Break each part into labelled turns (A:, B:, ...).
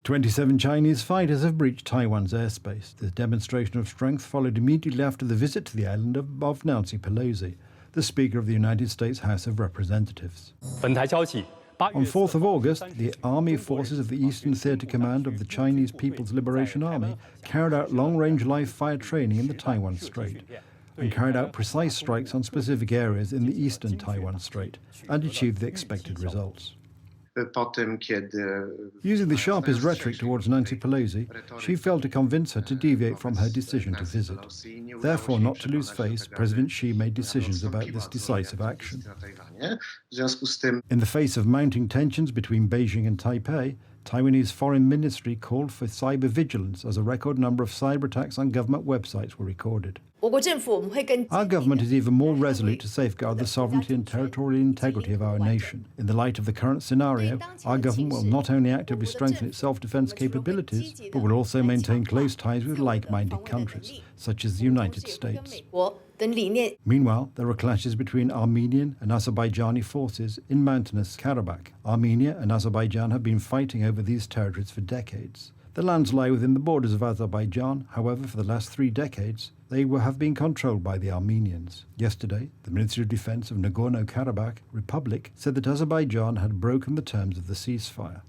A: 27 Chinese fighters have breached Taiwan's airspace. The demonstration of strength followed immediately after the visit to the island of Nancy Pelosi, the Speaker of the United States House of Representatives. On 4th of August, the Army Forces of the Eastern Theater Command of the Chinese People's Liberation Army carried out long-range live-fire training in the Taiwan Strait and carried out precise strikes on specific areas in the eastern Taiwan Strait and achieved the expected results. Using the sharpest rhetoric towards Nancy Pelosi, she failed to convince her to deviate from her decision to visit. Therefore, not to lose face, President Xi made decisions about this decisive action. In the face of mounting tensions between Beijing and Taipei, Taiwanese Foreign Ministry called for cyber vigilance as a record number of cyber attacks on government websites were recorded. Our government is even more resolute to safeguard the sovereignty and territorial integrity of our nation. In the light of the current scenario, our government will not only actively strengthen its self-defense capabilities, but will also maintain close ties with like-minded countries, such as the United States. Meanwhile, there are clashes between Armenian and Azerbaijani forces in mountainous Karabakh. Armenia and Azerbaijan have been fighting over these territories for decades. The lands lie within the borders of Azerbaijan. However, for the last 3 decades, they have been controlled by the Armenians. Yesterday, the Ministry of Defense of Nagorno-Karabakh Republic said that Azerbaijan had broken the terms of the ceasefire.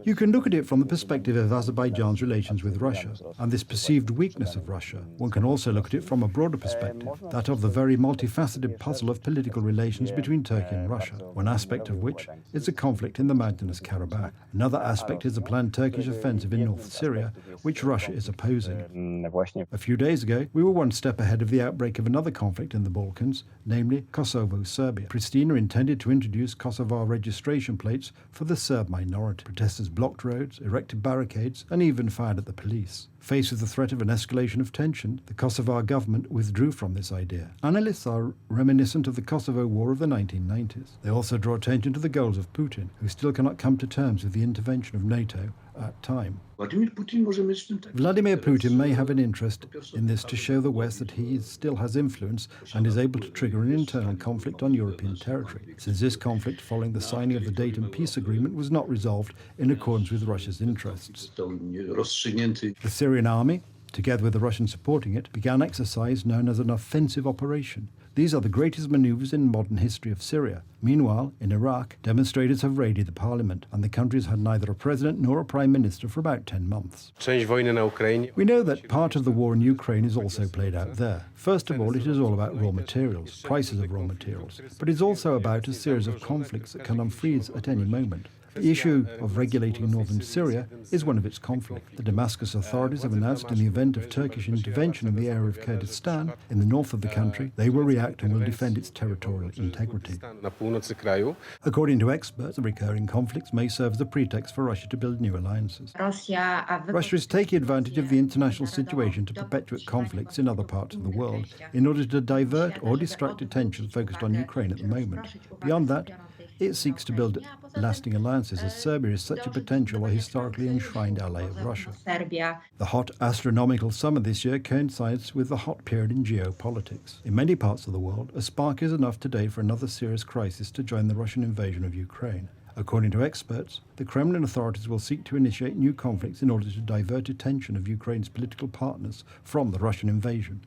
A: You can look at it from the perspective of Azerbaijan's relations with Russia and this perceived weakness of Russia. One can also look at it from a broader perspective, that of the very multifaceted puzzle of political relations between Turkey and Russia, one aspect of which is a conflict in the mountainous Karabakh. Another aspect is the planned Turkish offensive in North Syria, which Russia is opposing. A few days ago, we were one step ahead of the outbreak of another conflict in the Balkans, namely Kosovo-Serbia. Pristina intended to introduce Kosovar registration plates for the Serb minority. Protesters blocked roads, erected barricades, and even fired at the police. Faced with the threat of an escalation of tension, the Kosovar government withdrew from this idea. Analysts are reminiscent of the Kosovo War of the 1990s. They also draw attention to the goals of Putin, who still cannot come to terms with the intervention of NATO at time. Vladimir Putin may have an interest in this to show the West that he still has influence and is able to trigger an internal conflict on European territory, since this conflict following the signing of the Dayton Peace Agreement was not resolved in accordance with Russia's interests. The Syrian army, together with the Russians supporting it, began an exercise known as an offensive operation. These are the greatest maneuvers in modern history of Syria. Meanwhile, in Iraq, demonstrators have raided the parliament, and the country has had neither a president nor a prime minister for about 10 months. We know that part of the war in Ukraine is also played out there. First of all, it is all about raw materials, prices of raw materials, but it's also about a series of conflicts that can unfreeze at any moment. The issue of regulating northern Syria is one of its conflicts. The Damascus authorities have announced in the event of Turkish intervention in the area of Kurdistan, in the north of the country, they will react and will defend its territorial integrity. According to experts, the recurring conflicts may serve as a pretext for Russia to build new alliances. Russia is taking advantage of the international situation to perpetuate conflicts in other parts of the world in order to divert or distract attention focused on Ukraine at the moment. Beyond that, it seeks to build lasting alliances, as Serbia is such a potential or historically enshrined ally of Russia. The hot astronomical summer this year coincides with the hot period in geopolitics. In many parts of the world, a spark is enough today for another serious crisis to join the Russian invasion of Ukraine. According to experts, the Kremlin authorities will seek to initiate new conflicts in order to divert attention of Ukraine's political partners from the Russian invasion.